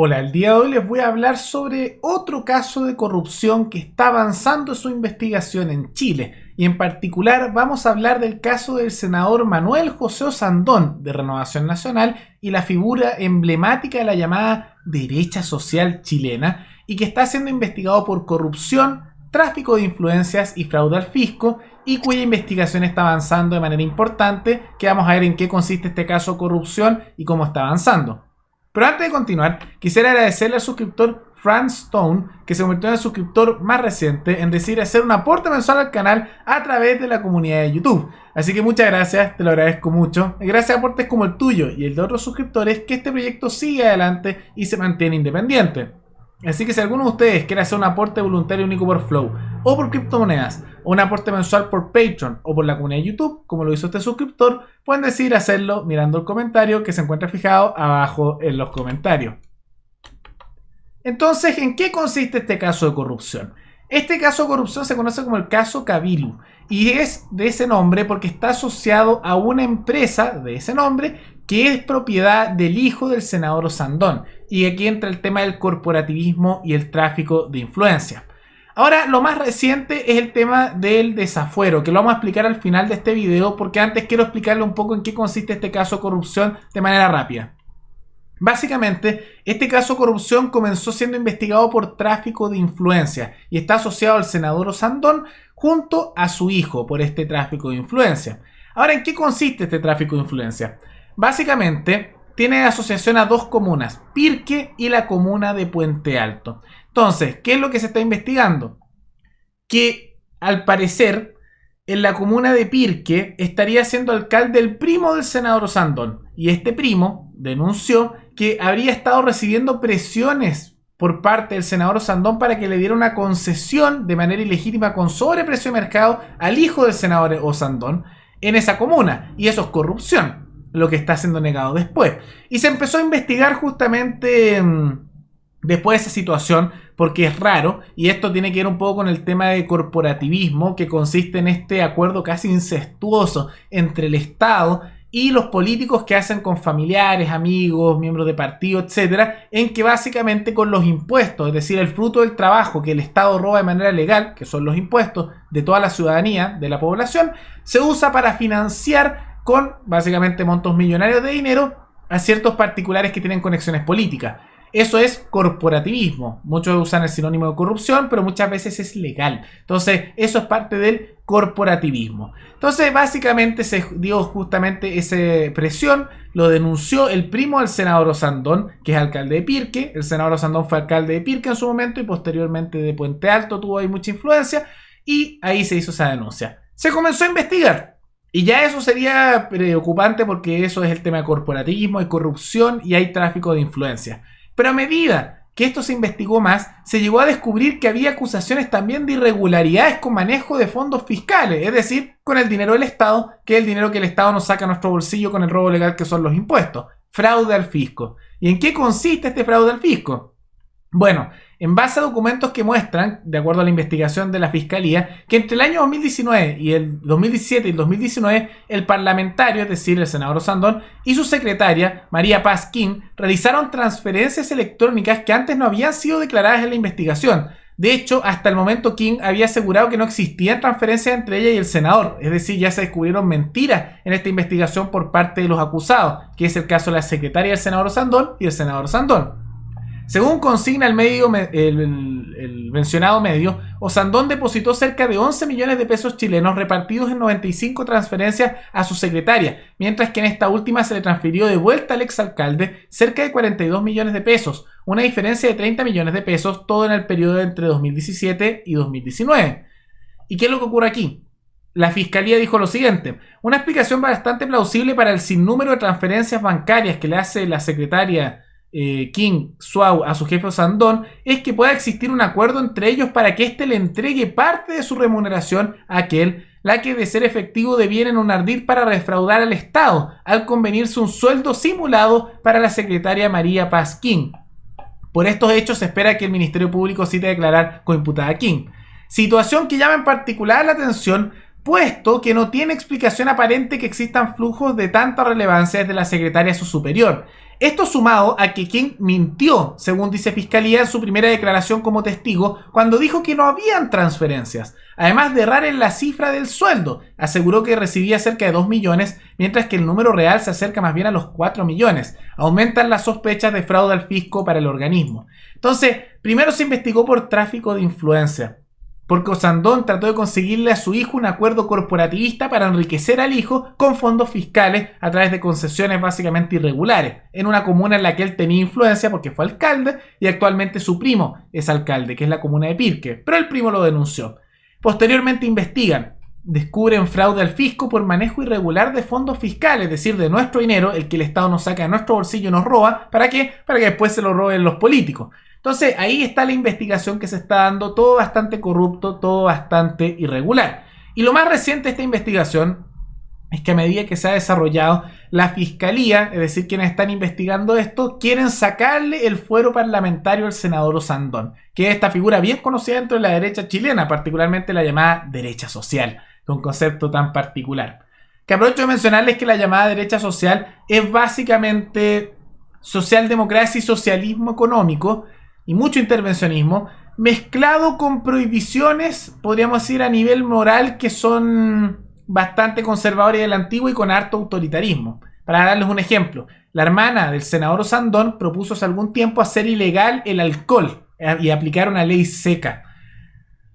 Hola, el día de hoy les voy a hablar sobre otro caso de corrupción que está avanzando su investigación en Chile. Y en particular vamos a hablar del caso del senador Manuel José Osandón de Renovación Nacional y la figura emblemática de la llamada derecha social chilena y que está siendo investigado por corrupción, tráfico de influencias y fraude al fisco, y cuya investigación está avanzando de manera importante, que vamos a ver en qué consiste este caso de corrupción y cómo está avanzando. Pero antes de continuar, quisiera agradecerle al suscriptor Franz Stone, que se convirtió en el suscriptor más reciente en decidir hacer un aporte mensual al canal a través de la comunidad de YouTube. Así que muchas gracias, te lo agradezco mucho. Y gracias a aportes como el tuyo y el de otros suscriptores, que este proyecto sigue adelante y se mantiene independiente. Así que si alguno de ustedes quiere hacer un aporte voluntario único por Flow, o por criptomonedas, o un aporte mensual por Patreon, o por la comunidad de YouTube, como lo hizo este suscriptor, pueden decidir hacerlo mirando el comentario que se encuentra fijado abajo en los comentarios. Entonces, ¿en qué consiste este caso de corrupción? Este caso de corrupción se conoce como el caso Cabilu, y es de ese nombre porque está asociado a una empresa de ese nombre que es propiedad del hijo del senador Osandón. Y aquí entra el tema del corporativismo y el tráfico de influencia. Ahora, lo más reciente es el tema del desafuero, que lo vamos a explicar al final de este video, porque antes quiero explicarle un poco en qué consiste este caso de corrupción de manera rápida. Básicamente, este caso de corrupción comenzó siendo investigado por tráfico de influencia y está asociado al senador Osandón junto a su hijo por este tráfico de influencia. Ahora, ¿en qué consiste este tráfico de influencia? Básicamente, tiene asociación a dos comunas, Pirque y la comuna de Puente Alto. Entonces, ¿qué es lo que se está investigando? Que, al parecer, en la comuna de Pirque estaría siendo alcalde el primo del senador Osandón. Y este primo denunció que habría estado recibiendo presiones por parte del senador Osandón para que le diera una concesión de manera ilegítima con sobreprecio de mercado al hijo del senador Osandón en esa comuna. Y eso es corrupción, lo que está siendo negado después. Y se empezó a investigar justamente después de esa situación, porque es raro, y esto tiene que ver un poco con el tema de corporativismo, que consiste en este acuerdo casi incestuoso entre el Estado y los políticos que hacen con familiares, amigos, miembros de partido, etcétera, en que básicamente con los impuestos, es decir, el fruto del trabajo que el Estado roba de manera legal, que son los impuestos de toda la ciudadanía, de la población, se usa para financiar con básicamente montos millonarios de dinero a ciertos particulares que tienen conexiones políticas. Eso es corporativismo. Muchos usan el sinónimo de corrupción, pero muchas veces es legal. Entonces, eso es parte del corporativismo. Entonces, básicamente se dio justamente esa presión. Lo denunció el primo del senador Osandón, que es alcalde de Pirque. El senador Osandón fue alcalde de Pirque en su momento y posteriormente de Puente Alto, tuvo ahí mucha influencia. Y ahí se hizo esa denuncia. Se comenzó a investigar. Y ya eso sería preocupante porque eso es el tema de corporativismo, hay corrupción y hay tráfico de influencia. Pero a medida que esto se investigó más, se llegó a descubrir que había acusaciones también de irregularidades con manejo de fondos fiscales, es decir, con el dinero del Estado, que es el dinero que el Estado nos saca a nuestro bolsillo con el robo legal que son los impuestos. Fraude al fisco. ¿Y en qué consiste este fraude al fisco? Bueno, en base a documentos que muestran, de acuerdo a la investigación de la Fiscalía, que entre el año 2019 y el 2017 y el 2019, el parlamentario, es decir, el senador Osandón, y su secretaria, María Paz King, realizaron transferencias electrónicas que antes no habían sido declaradas en la investigación. De hecho, hasta el momento King había asegurado que no existían transferencias entre ella y el senador, es decir, ya se descubrieron mentiras en esta investigación por parte de los acusados, que es el caso de la secretaria del senador Osandón y el senador Osandón. Según consigna el mencionado medio, Osandón depositó cerca de 11 millones de pesos chilenos repartidos en 95 transferencias a su secretaria, mientras que en esta última se le transfirió de vuelta al exalcalde cerca de 42 millones de pesos, una diferencia de 30 millones de pesos, todo en el periodo entre 2017 y 2019. ¿Y qué es lo que ocurre aquí? La Fiscalía dijo lo siguiente: una explicación bastante plausible para el sinnúmero de transferencias bancarias que le hace la secretaria King Suau a su jefe Osandón es que pueda existir un acuerdo entre ellos para que éste le entregue parte de su remuneración a aquel, la que de ser efectivo debiera en un ardid para defraudar al Estado, al convenirse un sueldo simulado para la secretaria María Paz King. Por estos hechos se espera que el Ministerio Público cite a declarar coimputada a King. Situación que llama en particular la atención puesto que no tiene explicación aparente que existan flujos de tanta relevancia desde la secretaria a su superior. Esto sumado a que quien mintió, según dice Fiscalía en su primera declaración como testigo, cuando dijo que no habían transferencias, además de errar en la cifra del sueldo. Aseguró que recibía cerca de 2 millones, mientras que el número real se acerca más bien a los 4 millones. Aumentan las sospechas de fraude al fisco para el organismo. Entonces, primero se investigó por tráfico de influencia, porque Osandón trató de conseguirle a su hijo un acuerdo corporativista para enriquecer al hijo con fondos fiscales a través de concesiones básicamente irregulares, en una comuna en la que él tenía influencia porque fue alcalde y actualmente su primo es alcalde, que es la comuna de Pirque, pero el primo lo denunció. Posteriormente investigan, descubren fraude al fisco por manejo irregular de fondos fiscales, es decir, de nuestro dinero, el que el Estado nos saca de nuestro bolsillo y nos roba. ¿Para qué? Para que después se lo roben los políticos. Entonces ahí está la investigación que se está dando, todo bastante corrupto, todo bastante irregular. Y lo más reciente de esta investigación es que a medida que se ha desarrollado, la Fiscalía, es decir, quienes están investigando esto, quieren sacarle el fuero parlamentario al senador Osandón, que es esta figura bien conocida dentro de la derecha chilena, particularmente la llamada derecha social, que es un concepto tan particular. Que aprovecho de mencionarles que la llamada derecha social es básicamente socialdemocracia y socialismo económico, y mucho intervencionismo, mezclado con prohibiciones, podríamos decir, a nivel moral, que son bastante conservadores del antiguo y con harto autoritarismo. Para darles un ejemplo, la hermana del senador Osandón propuso hace algún tiempo hacer ilegal el alcohol y aplicar una ley seca.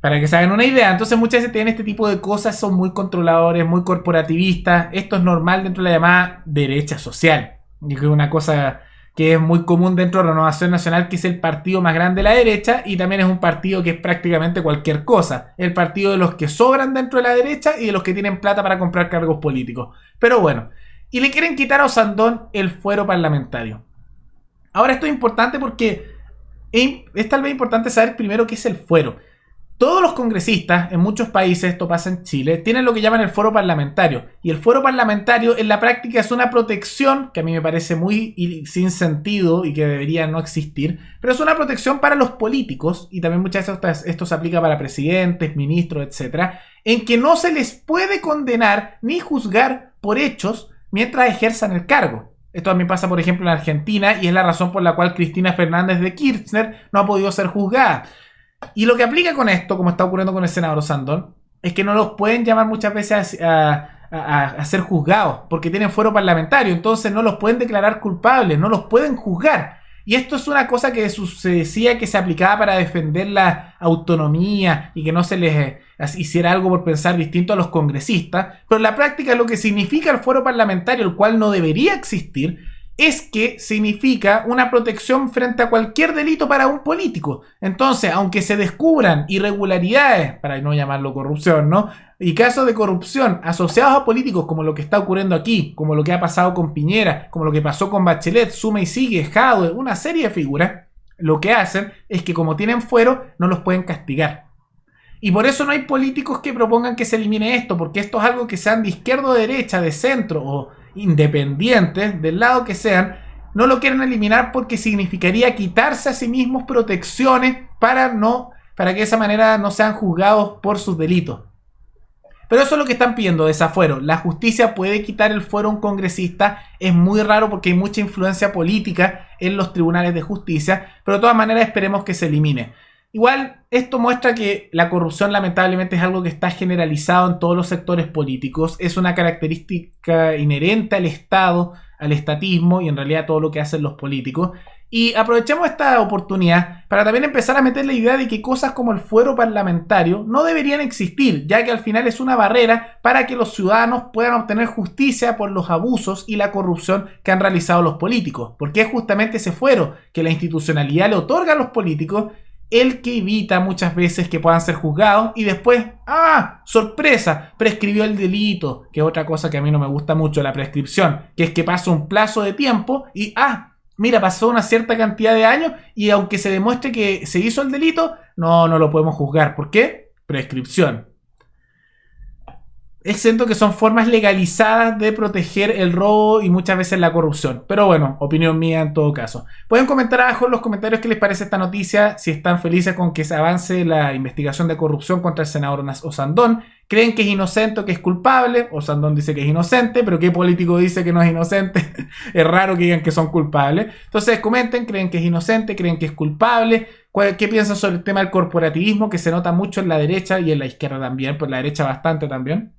Para que se hagan una idea, entonces muchas veces tienen este tipo de cosas, son muy controladores, muy corporativistas. Esto es normal dentro de la llamada derecha social, y que es una cosa que es muy común dentro de Renovación Nacional, que es el partido más grande de la derecha, y también es un partido que es prácticamente cualquier cosa. El partido de los que sobran dentro de la derecha y de los que tienen plata para comprar cargos políticos. Pero bueno, y le quieren quitar a Osandón el fuero parlamentario. Ahora esto es importante porque es tal vez importante saber primero qué es el fuero. Todos los congresistas, en muchos países, esto pasa en Chile, tienen lo que llaman el fuero parlamentario. Y el fuero parlamentario en la práctica es una protección, que a mí me parece muy sin sentido y que debería no existir, pero es una protección para los políticos, y también muchas veces esto se aplica para presidentes, ministros, etcétera, en que no se les puede condenar ni juzgar por hechos mientras ejerzan el cargo. Esto también pasa, por ejemplo, en Argentina, y es la razón por la cual Cristina Fernández de Kirchner no ha podido ser juzgada. Y lo que aplica con esto, como está ocurriendo con el senador Osandón, es que no los pueden llamar muchas veces a ser juzgados, porque tienen fuero parlamentario, entonces no los pueden declarar culpables, no los pueden juzgar. Y esto es una cosa que se decía que se aplicaba para defender la autonomía y que no se les hiciera algo por pensar distinto a los congresistas, pero en la práctica lo que significa el fuero parlamentario, el cual no debería existir, es que significa una protección frente a cualquier delito para un político. Entonces, aunque se descubran irregularidades, para no llamarlo corrupción, ¿no?, y casos de corrupción asociados a políticos, como lo que está ocurriendo aquí, como lo que ha pasado con Piñera, como lo que pasó con Bachelet, Suma y Sigue, Jadwe, una serie de figuras, lo que hacen es que como tienen fuero, no los pueden castigar. Y por eso no hay políticos que propongan que se elimine esto, porque esto es algo que sean de izquierda o derecha, de centro o independientes, del lado que sean, no lo quieren eliminar porque significaría quitarse a sí mismos protecciones para que de esa manera no sean juzgados por sus delitos. Pero eso es lo que están pidiendo, desafuero. La justicia puede quitar el fuero a un congresista, es muy raro porque hay mucha influencia política en los tribunales de justicia, pero de todas maneras esperemos que se elimine. Igual, esto muestra que la corrupción lamentablemente es algo que está generalizado en todos los sectores políticos. Es una característica inherente al Estado, al estatismo y en realidad todo lo que hacen los políticos. Y aprovechemos esta oportunidad para también empezar a meter la idea de que cosas como el fuero parlamentario no deberían existir, ya que al final es una barrera para que los ciudadanos puedan obtener justicia por los abusos y la corrupción que han realizado los políticos. Porque es justamente ese fuero que la institucionalidad le otorga a los políticos el que evita muchas veces que puedan ser juzgados y después, ¡ah! ¡Sorpresa! Prescribió el delito, que es otra cosa que a mí no me gusta mucho, la prescripción, que es que pasa un plazo de tiempo y ¡ah! Mira, pasó una cierta cantidad de años y aunque se demuestre que se hizo el delito, no lo podemos juzgar. ¿Por qué? Prescripción. Siento que son formas legalizadas de proteger el robo y muchas veces la corrupción. Pero bueno, opinión mía en todo caso. Pueden comentar abajo en los comentarios qué les parece esta noticia, si están felices con que se avance la investigación de corrupción contra el senador Osandón, ¿Creen que es inocente o que es culpable? O Sandón dice que es inocente, pero ¿qué político dice que no es inocente? Es raro que digan que son culpables. Entonces comenten, ¿creen que es inocente? ¿Creen que es culpable? ¿Qué piensan sobre el tema del corporativismo, que se nota mucho en la derecha y en la izquierda también? Pues la derecha bastante también.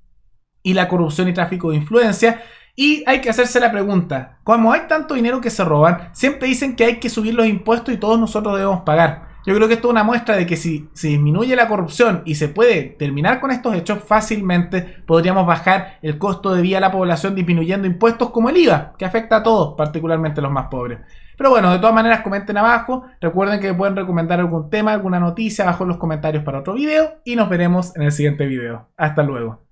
Y la corrupción y tráfico de influencia. Y hay que hacerse la pregunta, como hay tanto dinero que se roban, siempre dicen que hay que subir los impuestos y todos nosotros debemos pagar. Yo creo que esto es una muestra de que si se disminuye la corrupción y se puede terminar con estos hechos, fácilmente podríamos bajar el costo de vida a la población disminuyendo impuestos como el IVA, que afecta a todos, particularmente a los más pobres. Pero bueno, de todas maneras comenten abajo, recuerden que pueden recomendar algún tema, alguna noticia abajo en los comentarios para otro video y nos veremos en el siguiente video. Hasta luego.